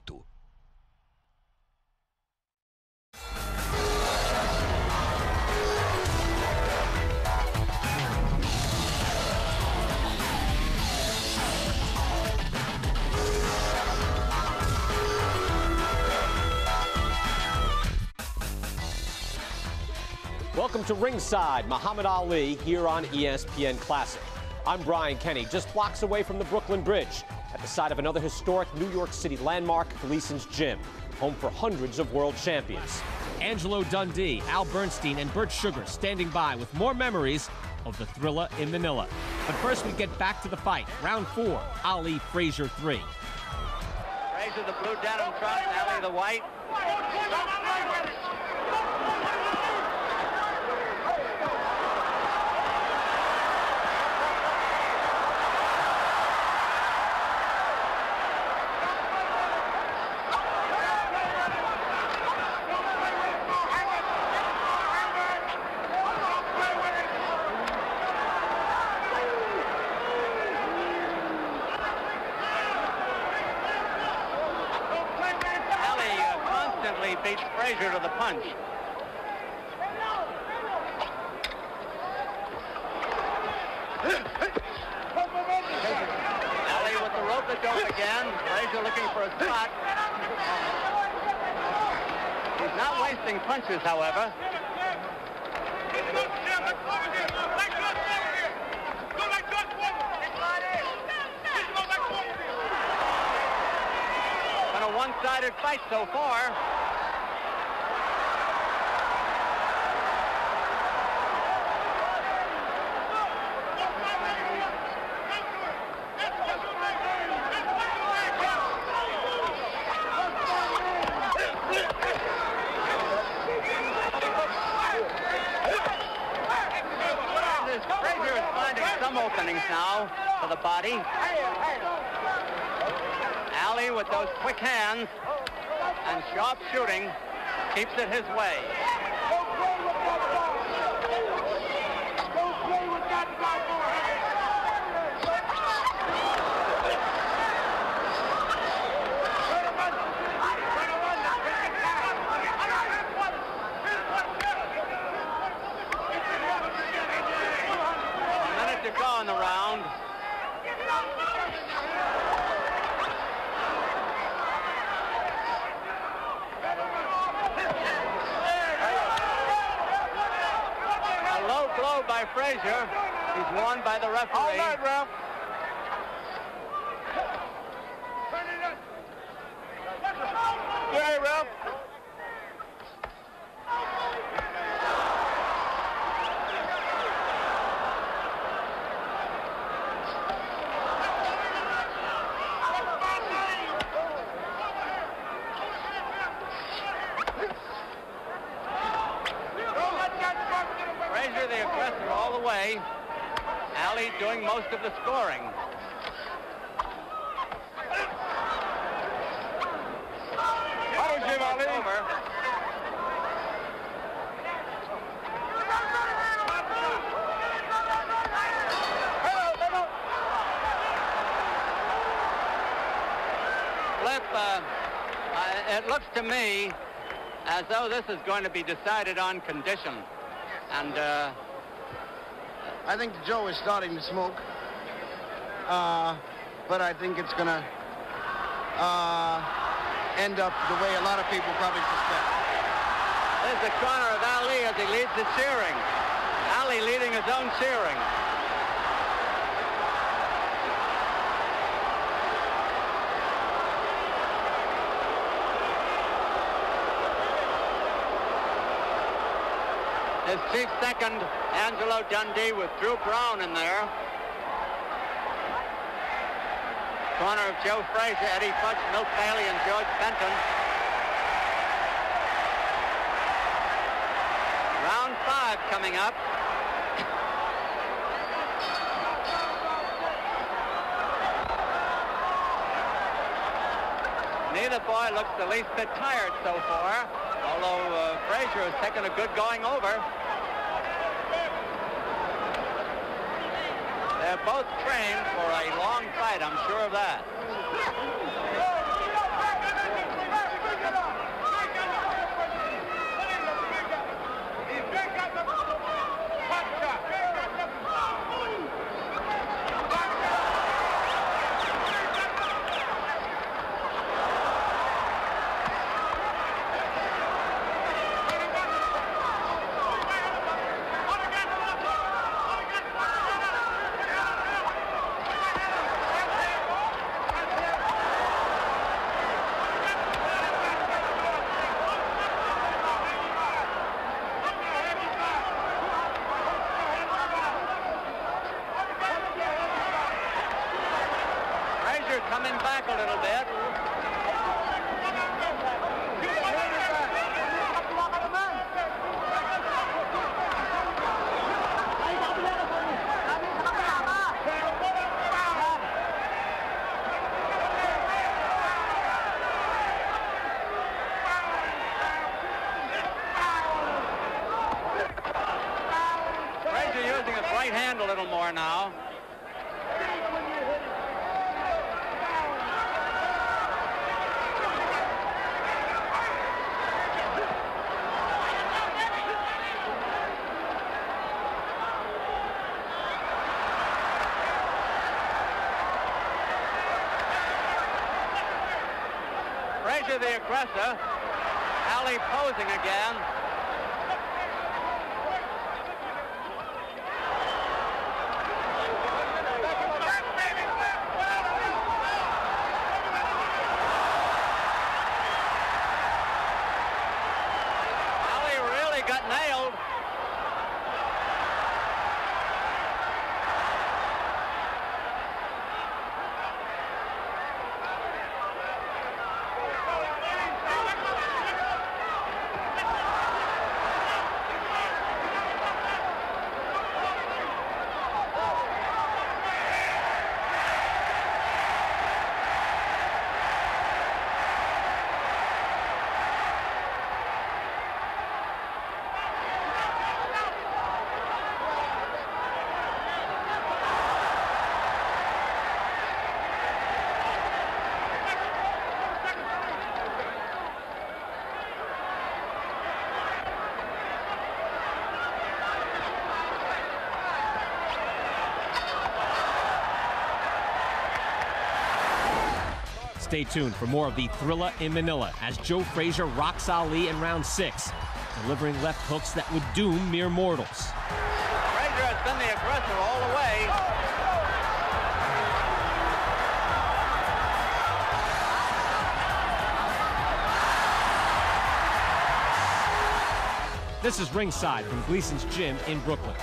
tu. Welcome to Ringside. Muhammad Ali here on ESPN Classic. I'm Brian Kenny, just blocks away from the Brooklyn Bridge, at the site of another historic New York City landmark, Gleason's Gym, home for hundreds of world champions. Angelo Dundee, Al Bernstein, and Bert Sugar standing by with more memories of the Thriller in Manila. But first, we get back to the fight. Round 4, Ali Frazier 3. Frazier the blue denim trunks, Ali the white. Beats Frazier to the punch. Ali with the rope-a-dope again. Frazier looking for a spot. He's not wasting punches, however. Been a one-sided fight so far. Frazier is finding some openings now for the body. Ali with those quick hands and sharp shooting keeps it his way. To go in the round. A low blow by Frazier. He's won by the referee. All right, ref. Yeah, ref. Frazier the aggressor all the way. Ali doing most of the scoring. Over. Flip, it looks to me as though this is going to be decided on condition. And I think Joe is starting to smoke, but I think it's going to end up the way a lot of people probably suspect. There's the corner of Ali as he leads the cheering. Ali leading his own cheering. His chief second, Angelo Dundee, with Drew Brown in there. Corner of Joe Frazier, Eddie Futch, Milt Bailey, and George Benton. Round 5 coming up. Neither boy looks the least bit tired so far, although Frazier has taken a good going over. They're both trained for a long fight, I'm sure of that. coming back a little bit. Using his right hand a little more now. Frazier the aggressor. Ali posing again. Got nailed. Stay tuned for more of the Thriller in Manila as Joe Frazier rocks Ali in round 6, delivering left hooks that would doom mere mortals. Frazier has been the aggressor all the way. This is Ringside from Gleason's Gym in Brooklyn.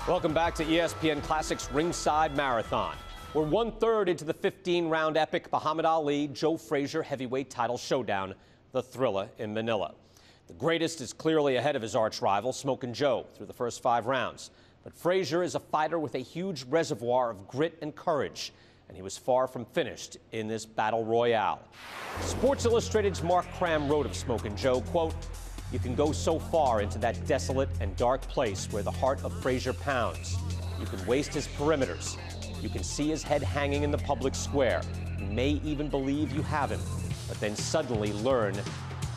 Welcome back to ESPN Classic's Ringside Marathon. We're 1/3 into the 15-round epic Muhammad Ali-Joe Frazier heavyweight title showdown, the Thriller in Manila. The greatest is clearly ahead of his arch-rival, Smokin' Joe, through the first 5 rounds. But Frazier is a fighter with a huge reservoir of grit and courage, and he was far from finished in this battle royale. Sports Illustrated's Mark Cram wrote of Smokin' Joe, quote, "You can go so far into that desolate and dark place where the heart of Frazier pounds. You can waste his perimeters. You can see his head hanging in the public square. You may even believe you have him, but then suddenly learn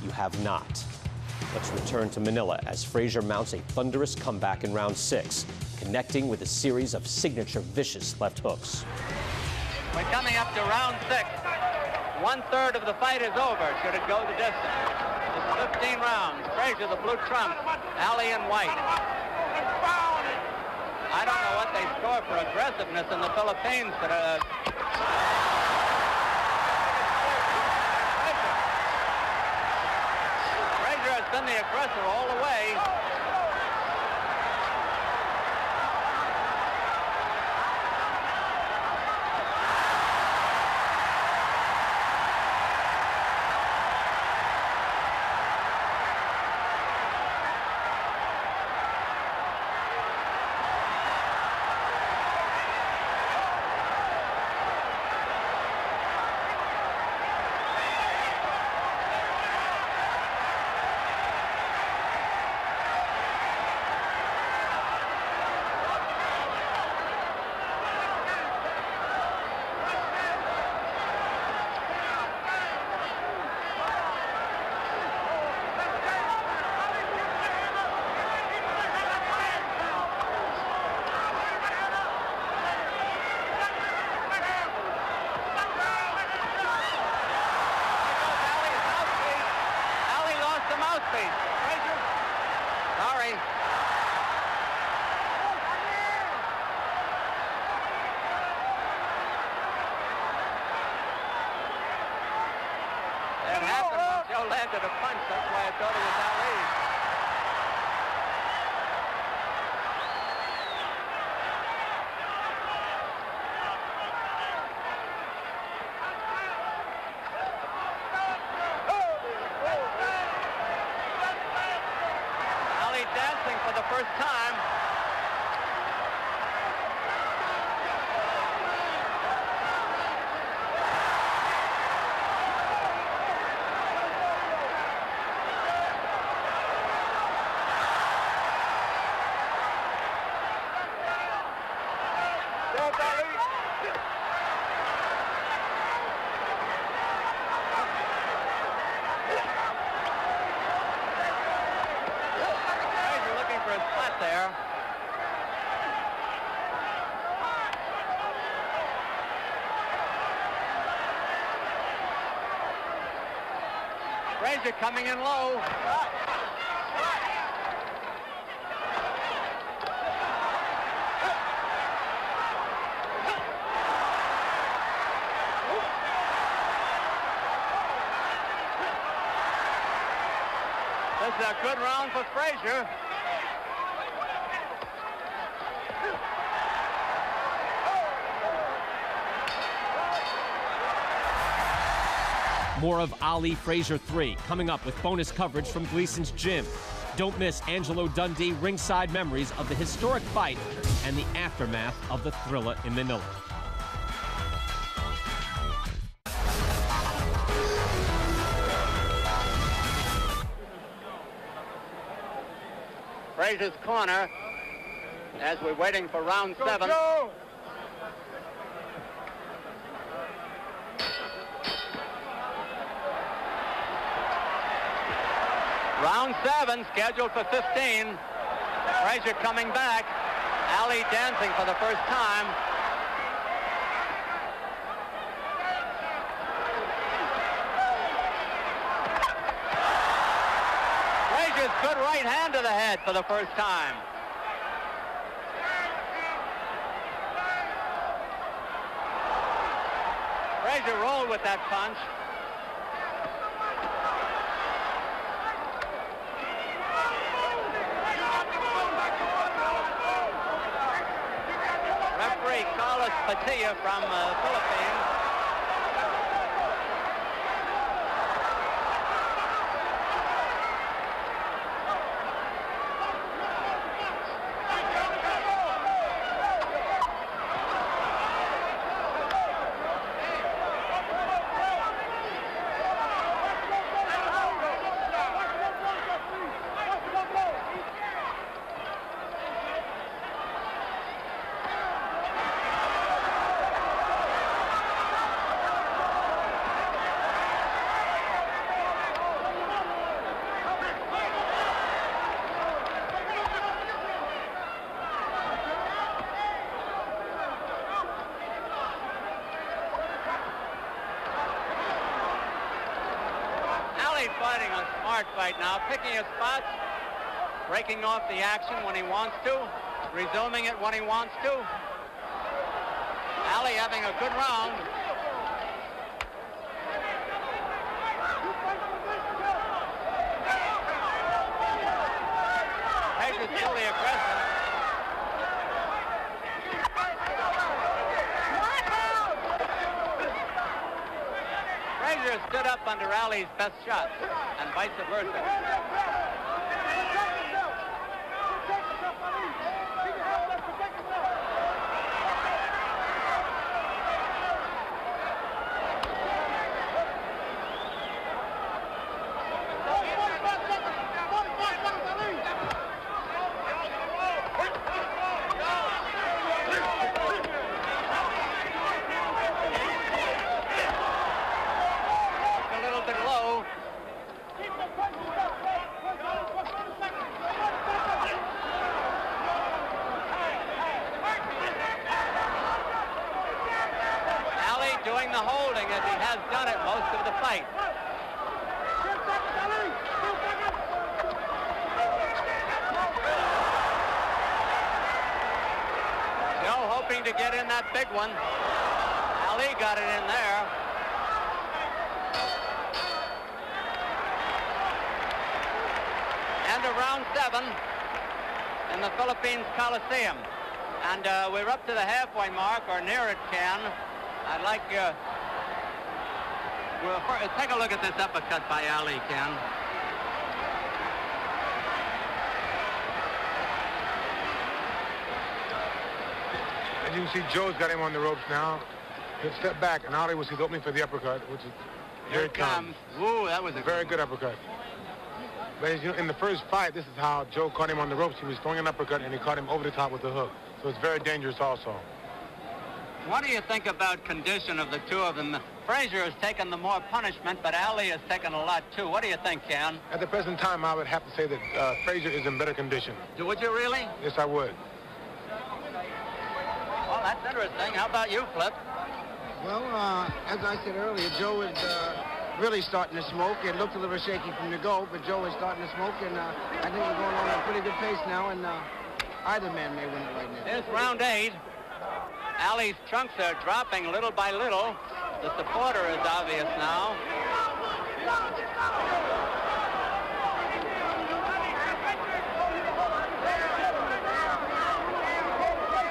you have not." Let's return to Manila as Frazier mounts a thunderous comeback in round 6, connecting with a series of signature vicious left hooks. We're coming up to round 6. 1/3 of the fight is over, should it go the distance. 15 rounds. Frazier, the blue trump. Ali in white. I don't know what they score for aggressiveness in the Philippines, but Frazier has been the aggressor all the way. Sorry. It happened when Joe landed a punch. That's why I thought it was Ali. first time. Frazier coming in low. This is a good round for Frazier. More of Ali Frazier 3 coming up with bonus coverage from Gleason's Gym. Don't miss Angelo Dundee ringside memories of the historic fight and the aftermath of the thriller in Manila. Frazier's corner as we're waiting for round 7. Round 7 scheduled for 15. Frazier coming back. Ali dancing for the first time. Frazier's good right hand to the head for the first time. Frazier rolled with that punch. Referee Carlos Patilla from Philippines. Fighting a smart fight now, picking his spots, breaking off the action when he wants to, resuming it when he wants to. Ali having a good round. Frazier's still the aggressor. Frazier stood up under Ali's best shots, and vice versa. Doing the holding as he has done it most of the fight. Joe hoping to get in that big one. Ali got it in there. End of round 7 in the Philippines Coliseum. And we're up to the halfway mark, or near it, Ken. I'd like well, take a look at this uppercut by Ali, Ken. As you can see, Joe's got him on the ropes now. He'll step back, and Ali will see the opening for the uppercut, which is Here it comes. Ooh, that was a very good uppercut. But as you know, in the first fight, this is how Joe caught him on the ropes. He was throwing an uppercut, and he caught him over the top with the hook. So it's very dangerous also. What do you think about condition of the two of them? Frazier has taken the more punishment, but Ali has taken a lot too. What do you think, Ken? At the present time, I would have to say that Frazier is in better condition. Would you really? Yes, I would. Well, that's interesting. How about you, Flip? Well, as I said earlier, Joe is really starting to smoke. It looked a little shaky from the go, but Joe is starting to smoke, and I think we're going on at a pretty good pace now, and either man may win it right now. Here's round 8. Ali's trunks are dropping little by little. The supporter is obvious now.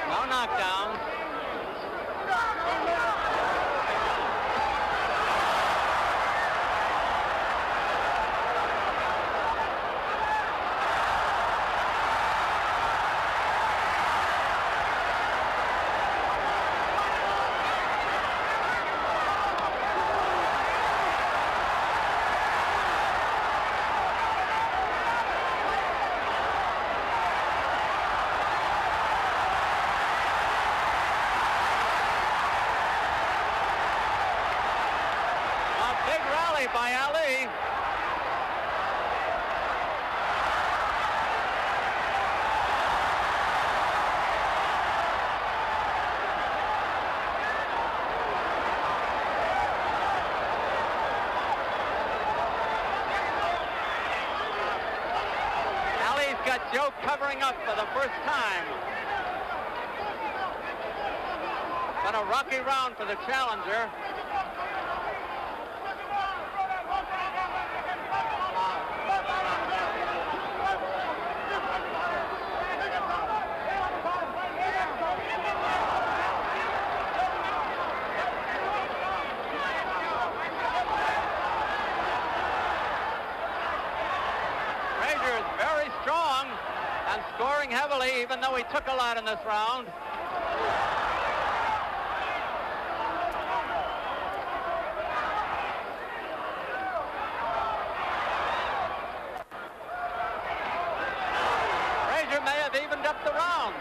No knockdowns. By Ali. Ali's got Joe covering up for the first time. Been a rocky round for the challenger. Scoring heavily, even though he took a lot in this round. Frazier may have evened up the round.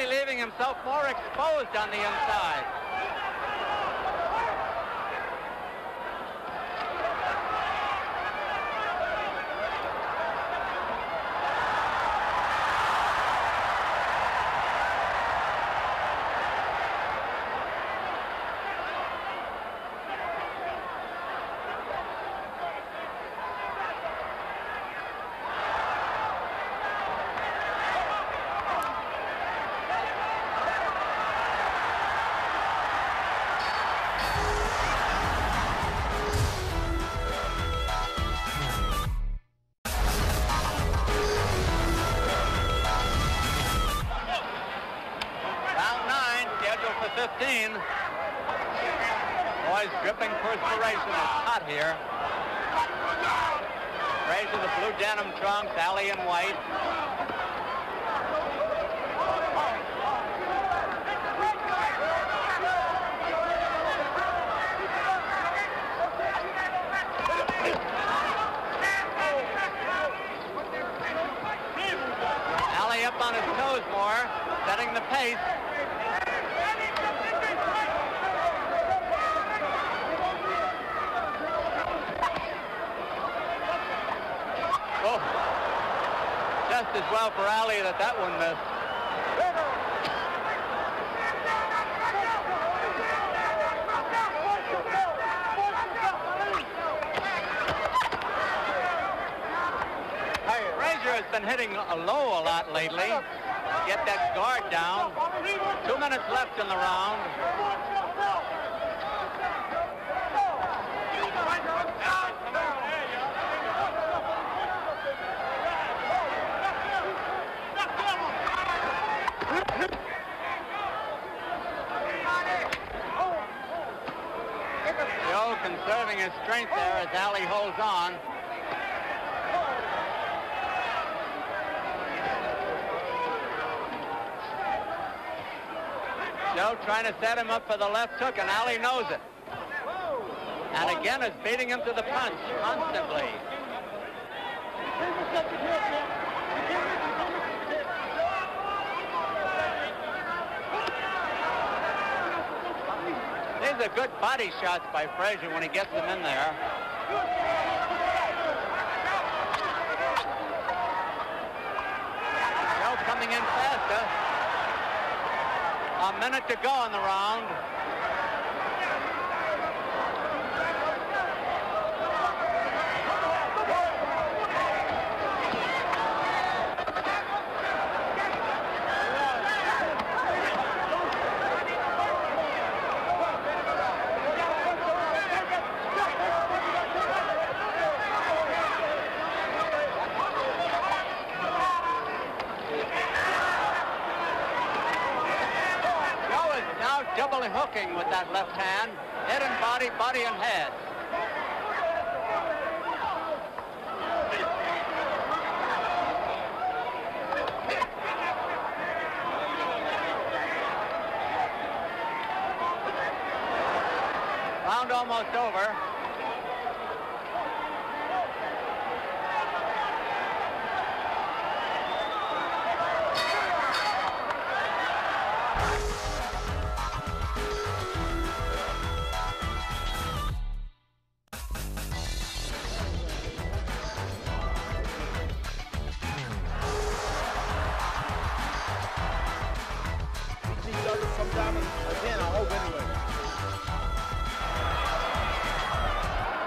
Leaving himself more exposed on the inside. Boys dripping perspiration. It's hot here. Frazier, the blue denim trunks, Ali in white. Ali up on his toes more, setting the pace. Just as well for Ali that one missed. Frazier has been hitting low a lot lately. Get that guard down. 2 minutes left in the round. strength there as Ali holds on. Joe trying to set him up for the left hook, and Ali knows it. And again is beating him to the punch constantly. These are good body shots by Frazier when he gets them in there. Joe coming in faster. A minute to go in the round. Double hooking with that left hand, head and body, body and head. Round almost over.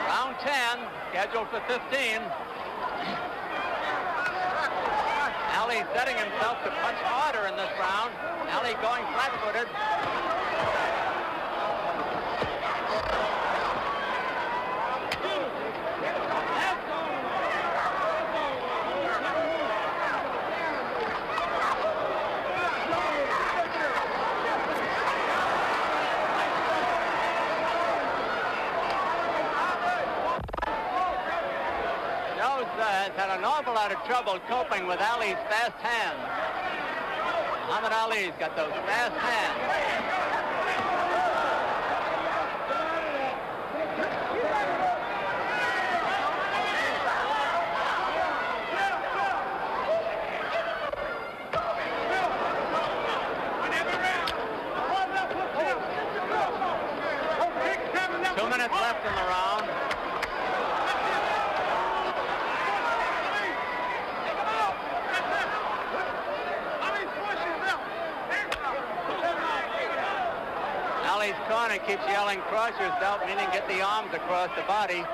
Round 10, scheduled for 15. Ali setting himself to punch harder in this round. Ali going flat-footed. Has had an awful lot of trouble coping with Ali's fast hands. Muhammad Ali's got those fast hands. Two minutes left in the round. Ali's corner keeps yelling, cross yourself, meaning get the arms across the body.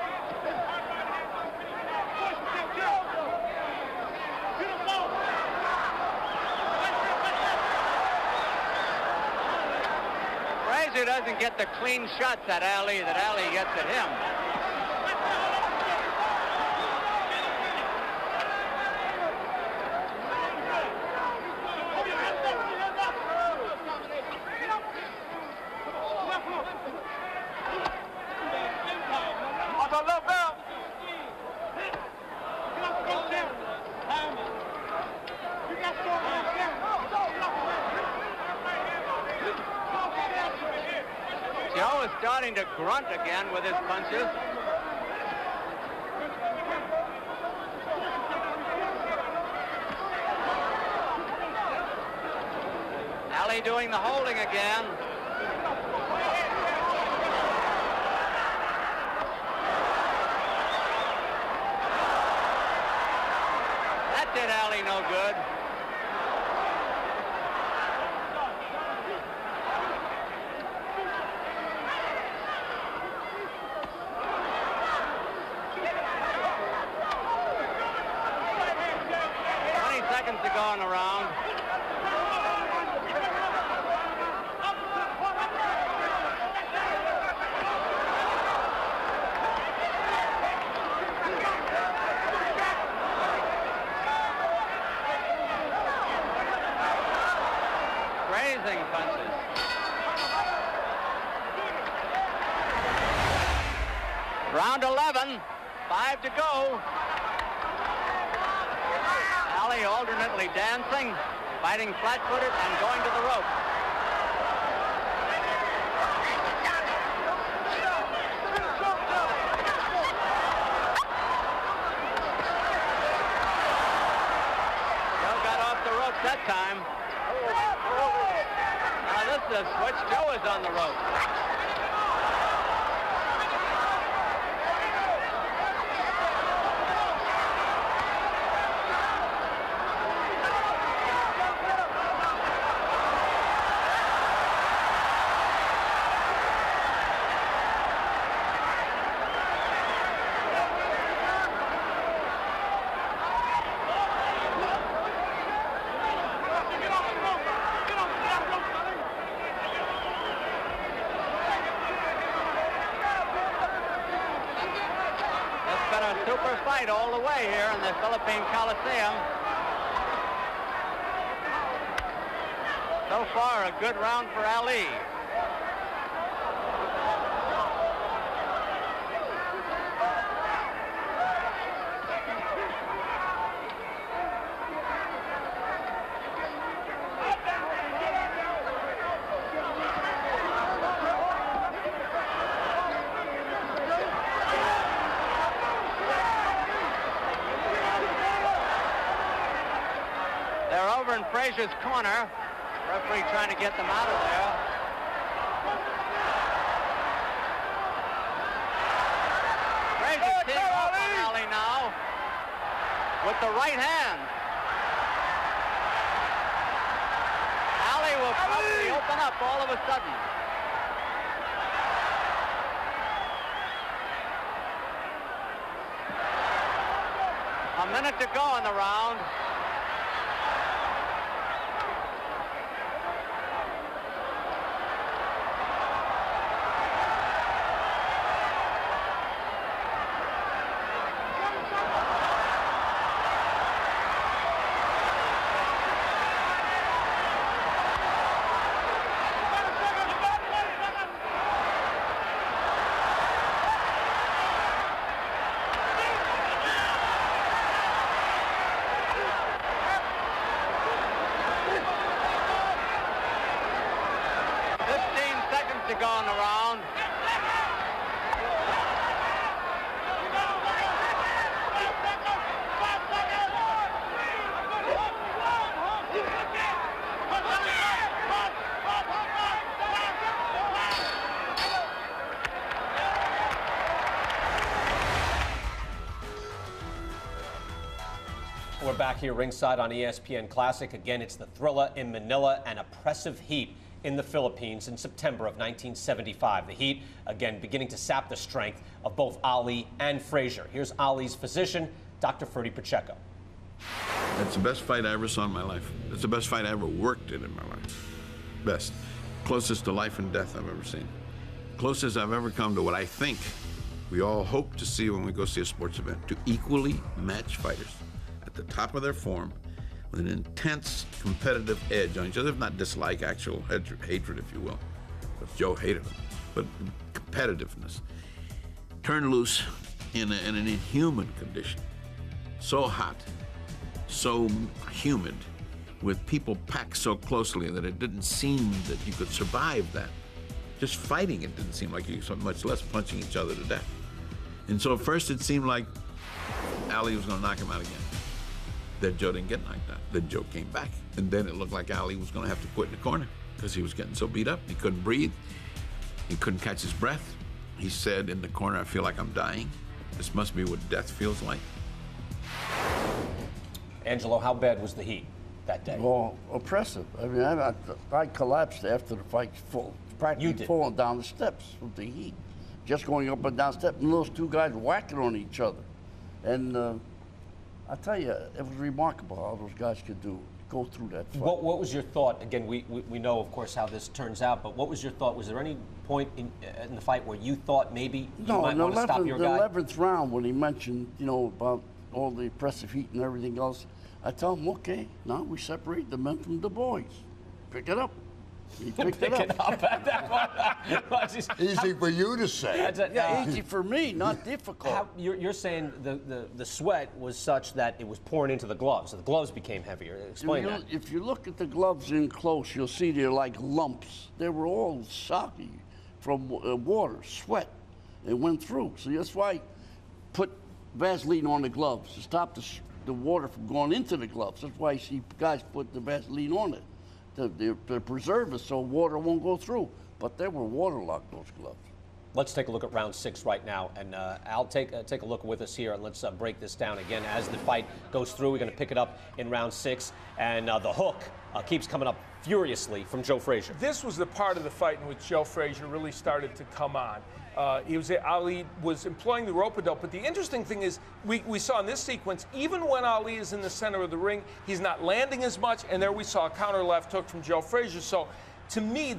Frazier doesn't get the clean shots at Ali that Ali gets at him. Joe is starting to grunt again with his punches. Ali doing the holding again. That did Ali no good. Seconds to go in the round. Grazing punches. Round 5 to go. Ali alternately dancing, fighting flat-footed, and going to the rope. Joe got off the ropes that time. Now this is a switch. Joe is on the rope. Super fight all the way here in the Philippine Coliseum. So far, a good round for Ali. They're over in Frazier's corner. Referee trying to get them out of there. Frazier teeing off on Ali now with the right hand. Ali will probably open up all of a sudden. A minute to go in the round. To go in the round. We're back here ringside on ESPN Classic. Again, it's the Thriller in Manila, an oppressive heat in the Philippines in September of 1975. The heat, again, beginning to sap the strength of both Ali and Frazier. Here's Ali's physician, Dr. Ferdy Pacheco. That's the best fight I ever saw in my life. It's the best fight I ever worked in my life. Best. Closest to life and death I've ever seen. Closest I've ever come to what I think we all hope to see when we go see a sports event, to equally match fighters at the top of their form, with an intense competitive edge on each other, if not dislike, actual hatred, if you will. But Joe hated him. But competitiveness. Turned loose in an inhuman condition. So hot, so humid, with people packed so closely that it didn't seem that you could survive that. Just fighting it didn't seem like you could, much less punching each other to death. And so at first it seemed like Ali was gonna knock him out again. Then Joe didn't get knocked out. Then Joe came back. And then it looked like Ali was going to have to quit in the corner because he was getting so beat up. He couldn't breathe. He couldn't catch his breath. He said in the corner, "I feel like I'm dying. This must be what death feels like." Angelo, how bad was the heat that day? Well, oppressive. I mean, I collapsed after the fight, practically falling down the steps with the heat. Just going up and down steps, and those two guys whacking on each other. And I tell you, it was remarkable how those guys could go through that fight. What was your thought? Again, we know, of course, how this turns out, but what was your thought? Was there any point in the fight where you thought maybe you might want to stop your guy? No, the 11th round, when he mentioned, about all the oppressive heat and everything else, I tell him, okay, now we separate the men from the boys. Pick it up. He picked it up. Easy for you to say. Yeah, easy for me, not difficult. You're saying the sweat was such that it was pouring into the gloves, so the gloves became heavier. Explain that. If you look at the gloves in close, you'll see they're like lumps. They were all soggy from water, sweat. It went through. So that's why I put Vaseline on the gloves to stop the water from going into the gloves. That's why you see guys put the Vaseline on it to preserve it so water won't go through. But they were waterlogged, those gloves. Let's take a look at round 6 right now, and Al, take a look with us here, and let's break this down again as the fight goes through. We're going to pick it up in round 6, and the hook keeps coming up furiously from Joe Frazier. This was the part of the fight in which Joe Frazier really started to come on. Ali was employing the rope-a-dope, but the interesting thing is we saw in this sequence, even when Ali is in the center of the ring, he's not landing as much, and there we saw a counter left hook from Joe Frazier. So to me,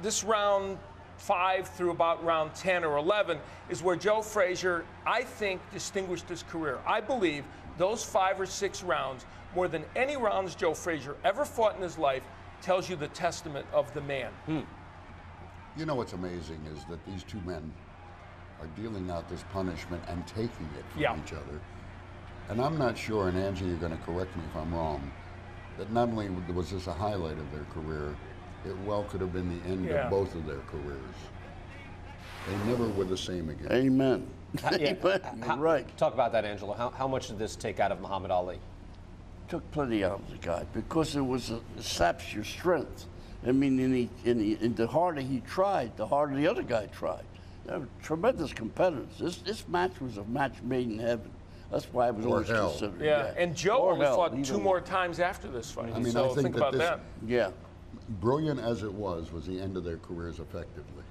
this round 5 through about round 10 or 11 is where Joe Frazier, I think, distinguished his career. I believe those 5 or 6 rounds, more than any rounds Joe Frazier ever fought in his life, tells you the testament of the man. You know what's amazing is that these two men are dealing out this punishment and taking it from each other. And I'm not sure, and Angie, you're going to correct me if I'm wrong, that not only was this a highlight of their career, it well could have been the end of both of their careers. They never were the same again. Amen. You're right. Talk about that, Angelo. How much did this take out of Muhammad Ali? Took plenty out of the guy because it saps your strength. I mean, and the harder he tried, the harder the other guy tried. They were tremendous competitors. This match was a match made in heaven. That's why it was always considered. Yeah, and Joe only fought 2 more times after this fight. I mean, so I think about that. Yeah. Brilliant as it was the end of their careers effectively.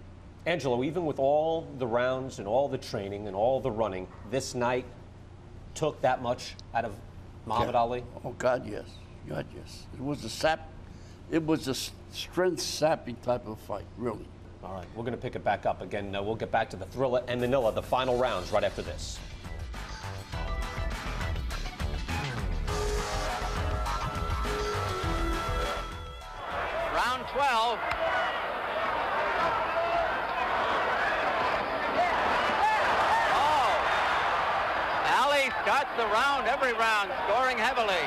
Angelo, even with all the rounds and all the training and all the running, this night took that much out of Muhammad Ali? Oh, God, yes. God, yes. It was a strength-sapping type of fight, really. All right, we're going to pick it back up again. We'll get back to the Thriller and Manila, the final rounds, right after this. Round 12. Ali starts the round, every round, scoring heavily.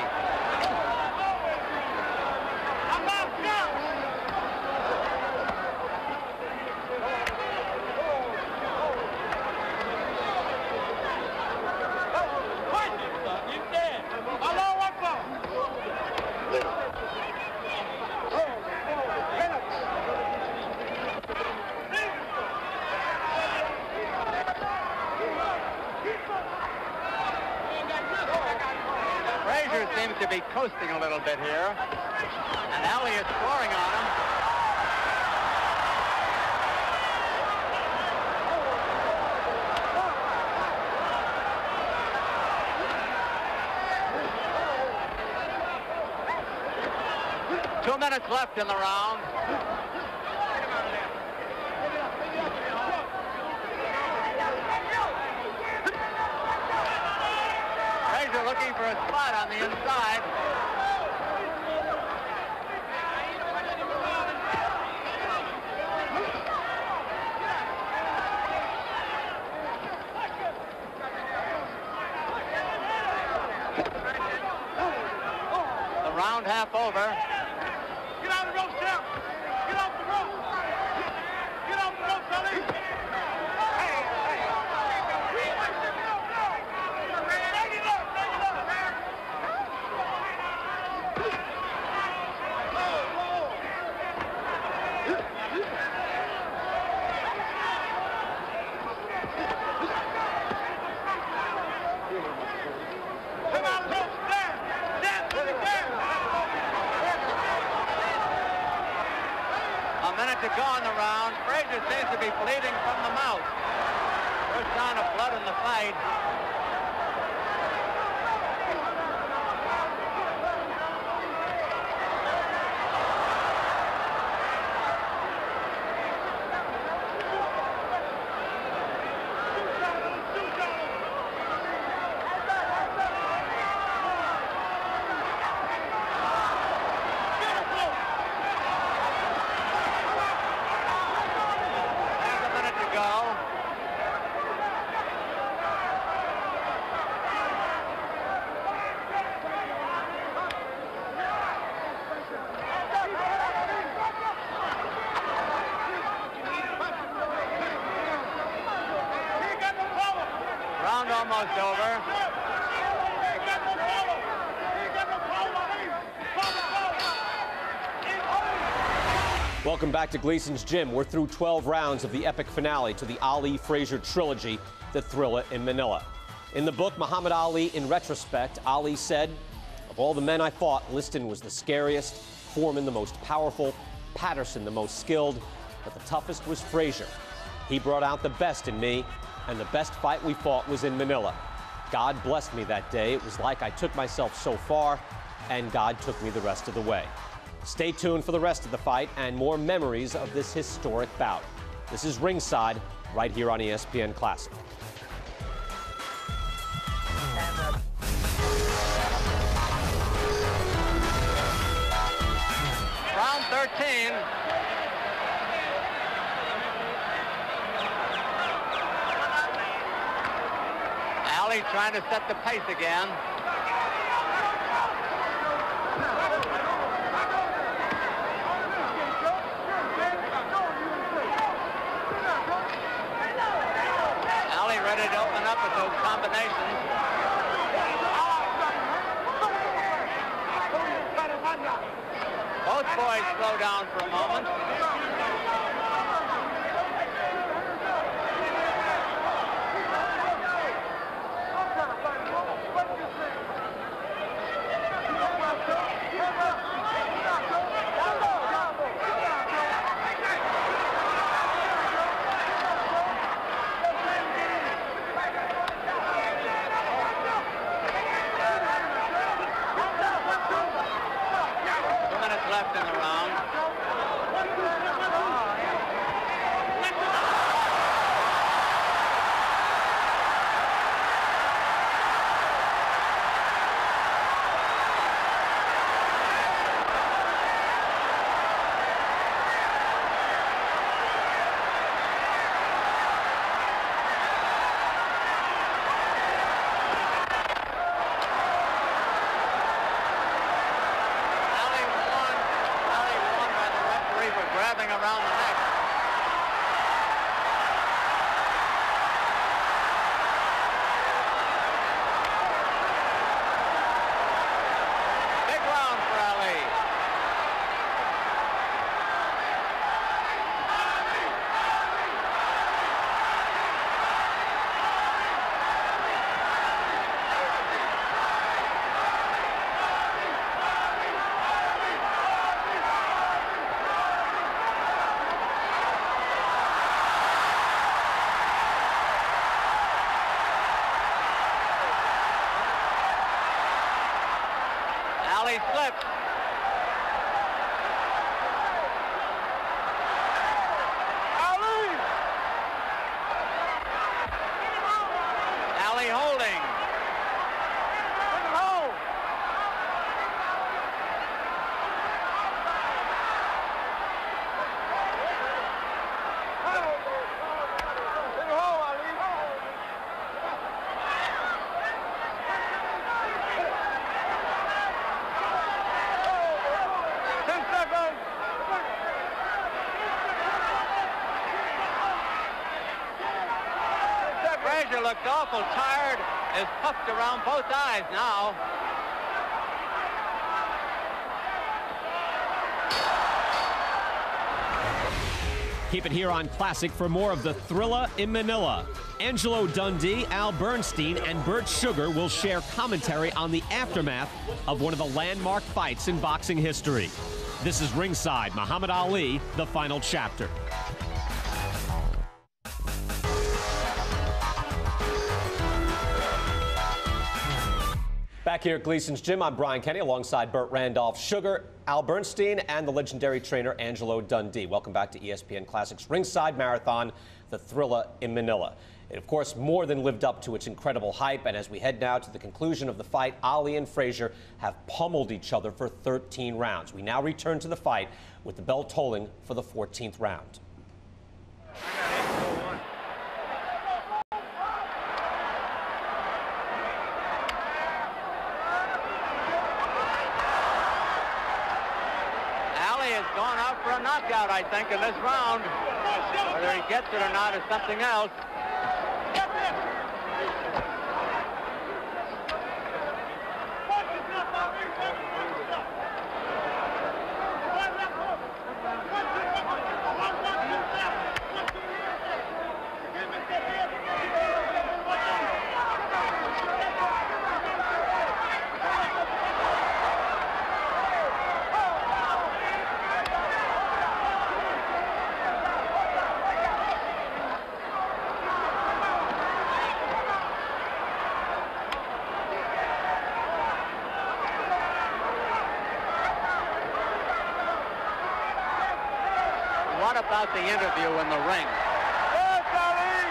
Frazier seems to be coasting a little bit here, and Ali is scoring on him. Two minutes left in the round. Frazier looking for a spot on the inside. The round half over. Get out of the rope, Sheriff! Get off the rope! Get off the rope, Sully! To go in the round. Frazier seems to be bleeding from the mouth. First sign of blood in the fight. Welcome back to Gleason's Gym. We're through 12 rounds of the epic finale to the Ali Frazier trilogy, The Thrilla in Manila. In the book, Muhammad Ali, in retrospect, Ali said, "Of all the men I fought, Liston was the scariest, Foreman the most powerful, Patterson the most skilled, but the toughest was Frazier. He brought out the best in me, and the best fight we fought was in Manila. God blessed me that day. It was like I took myself so far, and God took me the rest of the way." Stay tuned for the rest of the fight and more memories of this historic bout. This is Ringside, right here on ESPN Classic. Round 13. Ali trying to set the pace again. Ali ready to open up with those combinations. Both boys slow down for a moment. Left in the round. Grabbing around the neck. Big round for Ali. Ali slips. Ali holding. Frazier looked awful tired, is puffed around both eyes now. Keep it here on Classic for more of the Thrilla in Manila. Angelo Dundee, Al Bernstein, and Bert Sugar will share commentary on the aftermath of one of the landmark fights in boxing history. This is Ringside, Muhammad Ali, the final chapter. Back here at Gleason's Gym, I'm Brian Kenny alongside Burt Randolph, Sugar, Al Bernstein, and the legendary trainer Angelo Dundee. Welcome back to ESPN Classic's Ringside Marathon, the Thrilla in Manila. It, of course, more than lived up to its incredible hype, and as we head now to the conclusion of the fight, Ali and Frazier have pummeled each other for 13 rounds. We now return to the fight with the bell tolling for the 14th round. Gone out for a knockout, I think, in this round. Whether he gets it or not is something else. about the interview in the ring. Yes, Ali!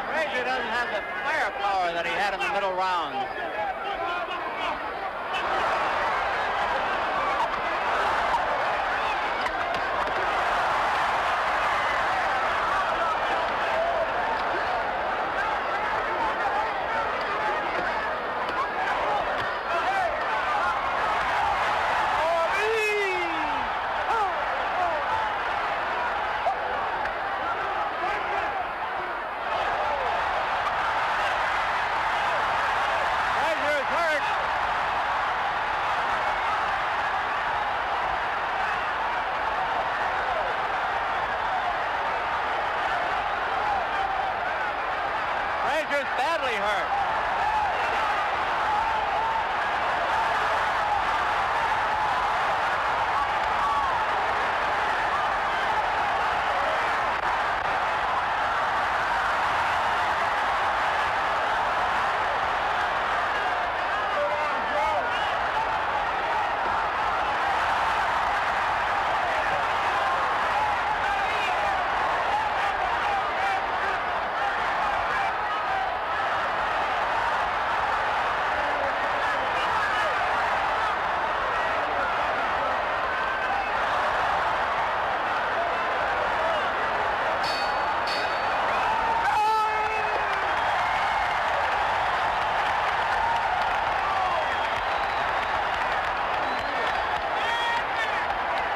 Frazier doesn't have the firepower that he had in the middle rounds. Frazier's badly hurt.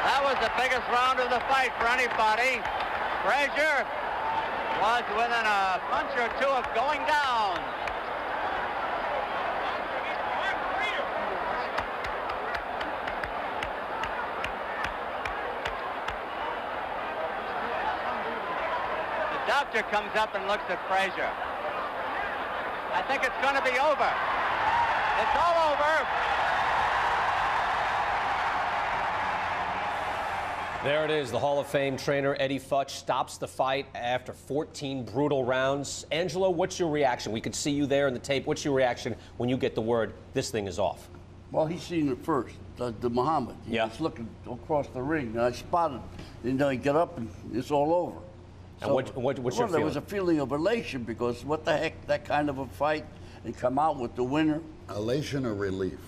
That was the biggest round of the fight for anybody. Frazier was within a punch or two of going down. The doctor comes up and looks at Frazier. I think it's going to be over. It's all over. There it is. The Hall of Fame trainer Eddie Futch stops the fight after 14 brutal rounds. Angelo, what's your reaction? We could see you there in the tape. What's your reaction when you get the word this thing is off? Well, he's seen it first, the Muhammad. He was looking across the ring, and I spotted, he get up, and it's all over. And what's your feeling? There was a feeling of elation, because what the heck, that kind of a fight, and come out with the winner. Elation or relief?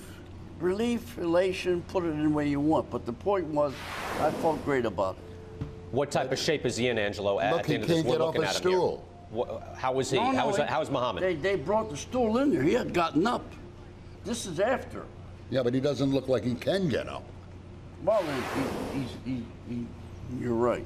Relief, elation, put it in the way you want. But the point was, I felt great about it. What type of shape is he in, Angelo? Look, he can't get off his stool. How was he? How was Muhammad? They brought the stool in there. He had gotten up. This is after. Yeah, but he doesn't look like he can get up. Well, you're right.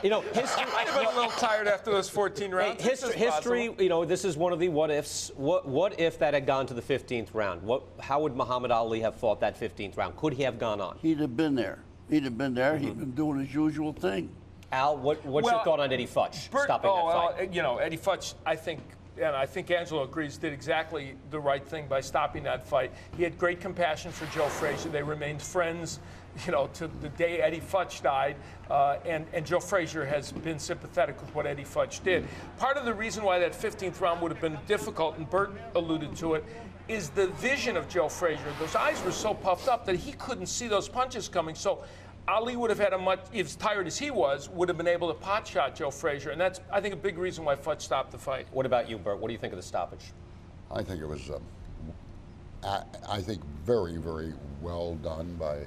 You know, history. I've been a little tired after those 14 rounds. History. You know, this is one of the what ifs. What if that had gone to the 15th round? How would Muhammad Ali have fought that 15th round? Could he have gone on? He'd have been there. He'd have been there. He'd been doing his usual thing. Al, what's your thought on Eddie Futch stopping that fight? You know, Eddie Futch, I think, and I think Angelo agrees, did exactly the right thing by stopping that fight. He had great compassion for Joe Frazier. They remained friends, you know, to the day Eddie Futch died. And Joe Frazier has been sympathetic with what Eddie Futch did. Part of the reason why that 15th round would have been difficult, and Bert alluded to it, is the vision of Joe Frazier. Those eyes were so puffed up that he couldn't see those punches coming. So Ali would have had as tired as he was, would have been able to pot shot Joe Frazier. And that's, I think, a big reason why Futch stopped the fight. What about you, Bert? What do you think of the stoppage? I think it was, I think, very, very well done by,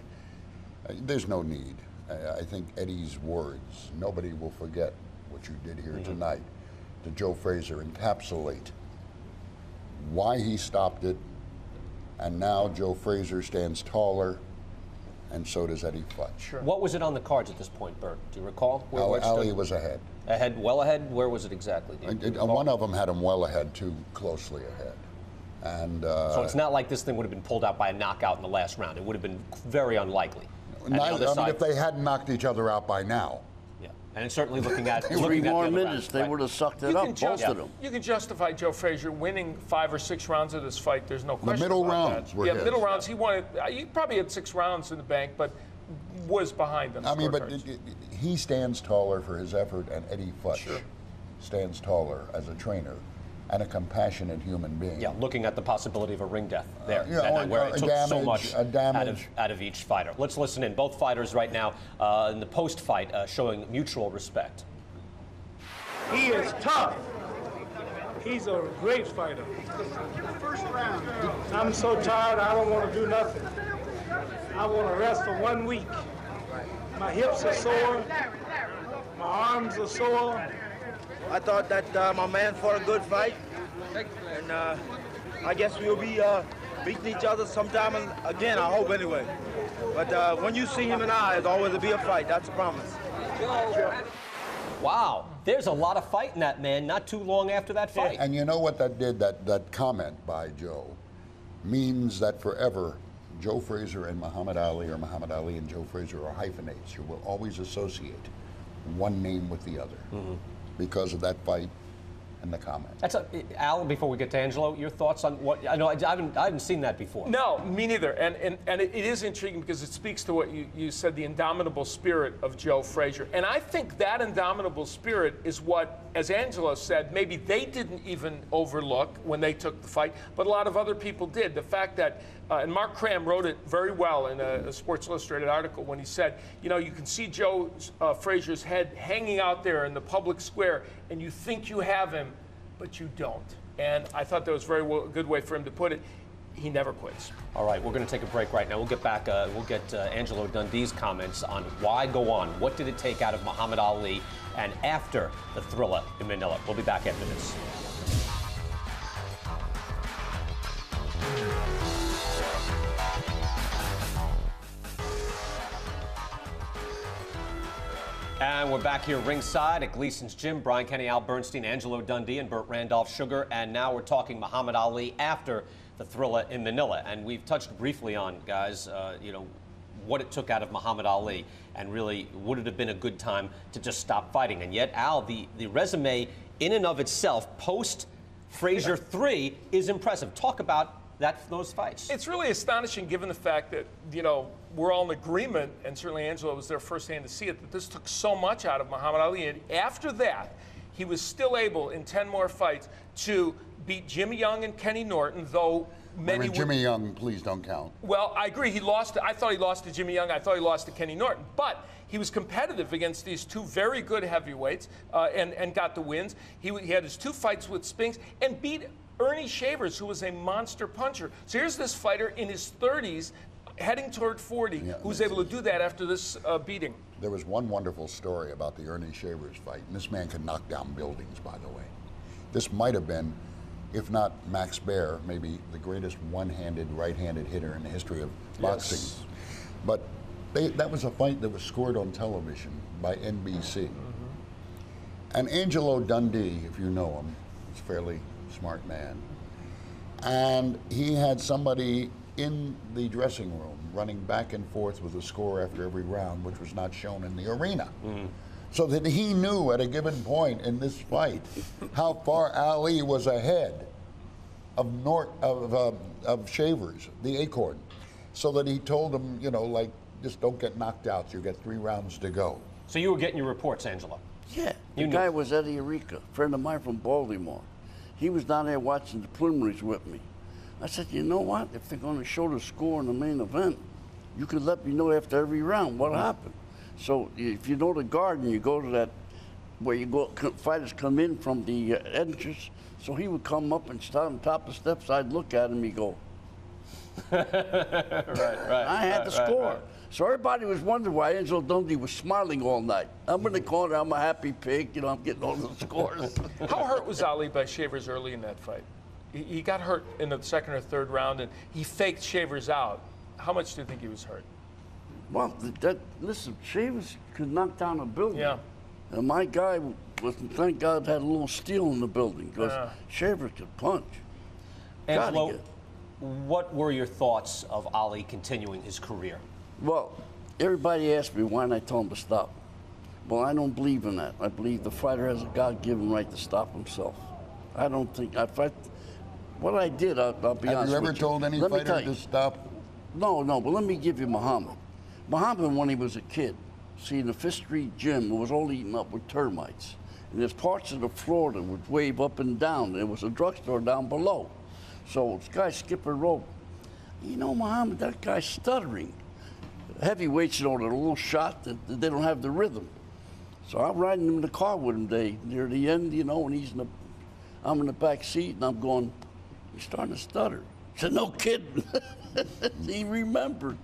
there's no need. I think Eddie's words, nobody will forget what you did here tonight, to Joe Frazier encapsulate why he stopped it, and now Joe Frazier stands taller, and so does Eddie Futch. Sure. What was it on the cards at this point, Bert? Do you recall? Ali was ahead. Well ahead? Where was it exactly? One of them had him well ahead, too closely ahead. And so it's not like this thing would have been pulled out by a knockout in the last round. It would have been very unlikely. I mean, if they hadn't knocked each other out by now. And certainly looking at 3 more minutes, they would have sucked it up, both of them. You can justify Joe Frazier winning 5 or 6 rounds of this fight. There's no question. The middle about rounds that. were his. Middle rounds. He wanted. He probably had 6 rounds in the bank, but was behind them. I mean, but he stands taller for his effort, and Eddie Futch stands taller as a trainer and a compassionate human being. Yeah, looking at the possibility of a ring death there, where it took so much out of each fighter. Let's listen in. Both fighters right now in the post-fight showing mutual respect. He is tough. He's a great fighter. First round. I'm so tired, I don't want to do nothing. I want to rest for 1 week. My hips are sore. My arms are sore. I thought that my man fought a good fight, and I guess we'll be beating each other sometime again, I hope anyway. But when you see him and I, there'll always be a fight, that's a promise. Wow, there's a lot of fight in that man not too long after that fight. And you know what that did, that comment by Joe, means that forever Joe Frazier and Muhammad Ali, or Muhammad Ali and Joe Frazier are hyphenates. You will always associate one name with the other. Because of that fight and the comment. Al, before we get to Angelo, your thoughts on what? I know I haven't seen that before. No, me neither. And it is intriguing because it speaks to what you said, the indomitable spirit of Joe Frazier. And I think that indomitable spirit is what, as Angelo said, maybe they didn't even overlook when they took the fight, but a lot of other people did. The fact that, and Mark Cram wrote it very well in a Sports Illustrated article when he said, you know, you can see Joe Frazier's head hanging out there in the public square, and you think you have him, but you don't. And I thought that was a very good way for him to put it. He never quits. All right, we're going to take a break right now. We'll get back. We'll get Angelo Dundee's comments on why go on. What did it take out of Muhammad Ali and after the thriller in Manila? We'll be back after this. And we're back here ringside at Gleason's Gym. Brian Kenny, Al Bernstein, Angelo Dundee, and Burt Randolph Sugar. And now we're talking Muhammad Ali after the thriller in Manila. And we've touched briefly on, guys, you know, what it took out of Muhammad Ali, and really, would it have been a good time to just stop fighting? And yet, Al, the resume in and of itself, post-Frazier 3, is impressive. Talk about those fights. It's really astonishing given the fact that, you know, we're all in agreement, and certainly Angelo was there firsthand to see it, that this took so much out of Muhammad Ali. And after that, he was still able, in 10 more fights, to beat Jimmy Young and Kenny Norton, though many Jimmy Young, please don't count. Well, I agree. He lost. I thought he lost to Jimmy Young. I thought he lost to Kenny Norton. But he was competitive against these 2 very good heavyweights and got the wins. He had his 2 fights with Spinks and beat Ernie Shavers, who was a monster puncher. So here's this fighter in his 30s, heading toward 40, who's able to do that after this beating. There was one wonderful story about the Ernie Shavers fight, and this man could knock down buildings, by the way. This might have been, if not Max Baer, maybe the greatest one-handed, right-handed hitter in the history of boxing. But that was a fight that was scored on television by NBC. And Angelo Dundee, if you know him, is a fairly smart man. And he had somebody in the dressing room running back and forth with a score after every round, which was not shown in the arena. So that he knew at a given point in this fight how far Ali was ahead of Shavers, the Acorn. So that he told him, you know, like, just don't get knocked out. You get 3 rounds to go. So you were getting your reports, Angelo? Yeah. The guy was Eddie Arica, a friend of mine from Baltimore. He was down there watching the preliminaries with me. I said, you know what? If they're going to show the score in the main event, you could let me know after every round what happened. So if you know the garden, you go to that where you go, fighters come in from the entrance. So he would come up and start on top of the steps. I'd look at him, he'd go. I had the score. So everybody was wondering why Angelo Dundee was smiling all night. I'm in the corner, I'm a happy pig, you know, I'm getting all the scores. How hurt was Ali by Shavers early in that fight? He got hurt in the 2nd or 3rd round, and he faked Shavers out. How much do you think he was hurt? Well, listen, Shavers could knock down a building. Yeah. And my guy was, thank God, had a little steel in the building, because Shavers could punch. Angelo, what were your thoughts of Ali continuing his career? Well, everybody asked me why, and I told him to stop. Well, I don't believe in that. I believe the fighter has a God-given right to stop himself. I don't think, what I did, I'll be honest with you. Have you ever told any fighter to stop? No, but let me give you Muhammad. Muhammad, when he was a kid, see, in the Fifth Street gym, it was all eaten up with termites. And there's parts of the floor that would wave up and down. There was a drugstore down below. So this guy skipping rope. You know, Muhammad, that guy's stuttering. Heavyweights, you know, they're a little shot that they don't have the rhythm. So I'm riding in the car with him near the end, you know, and I'm in the back seat, and I'm going, he's starting to stutter. I said, no kidding. He remembered.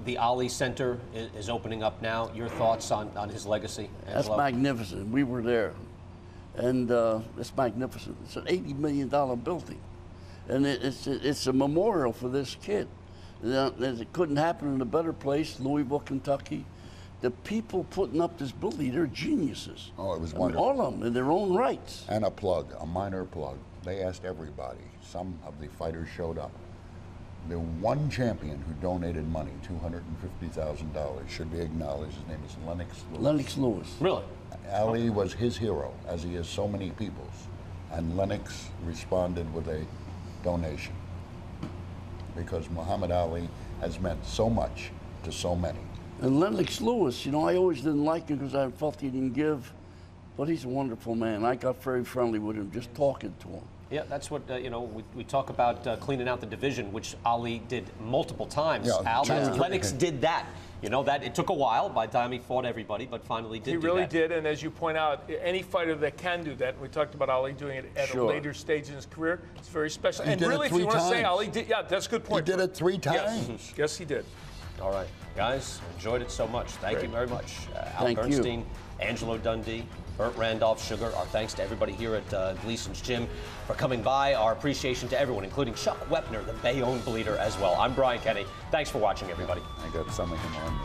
The Ali Center is opening up now. Your thoughts on his legacy, Angelo? That's magnificent. We were there. And it's magnificent. It's an $80 million building. And it's a memorial for this kid. It couldn't happen in a better place, Louisville, Kentucky. The people putting up this building, they're geniuses. Oh, it was wonderful. All of them in their own rights. And a minor plug. They asked everybody. Some of the fighters showed up. The one champion who donated money, $250,000, should be acknowledged. His name is Lennox Lewis. Lennox Lewis. Really? Ali was his hero, as he is so many people's. And Lennox responded with a donation. Because Muhammad Ali has meant so much to so many. And Lennox Lewis, you know, I always didn't like him because I felt he didn't give, but he's a wonderful man. I got very friendly with him, just talking to him. Yeah, that's what, you know, we talk about cleaning out the division, which Ali did multiple times. Yeah, Lennox did that. You know, that it took a while by the time he fought everybody, but finally did do that. He really did, and as you point out, any fighter that can do that, we talked about Ali doing it at a later stage in his career, it's very special. He and did really, it if you want to say times. Ali did, yeah, that's a good point. He did it 3 times. Yes, he did. All right, guys, enjoyed it so much. Thank you very much. Al Thank Bernstein, you. Angelo Dundee, Burt Randolph Sugar. Our thanks to everybody here at Gleason's Gym for coming by. Our appreciation to everyone, including Chuck Wepner, the Bayonne bleeder as well. I'm Brian Kenny. Thanks for watching, everybody. I got some of him on me.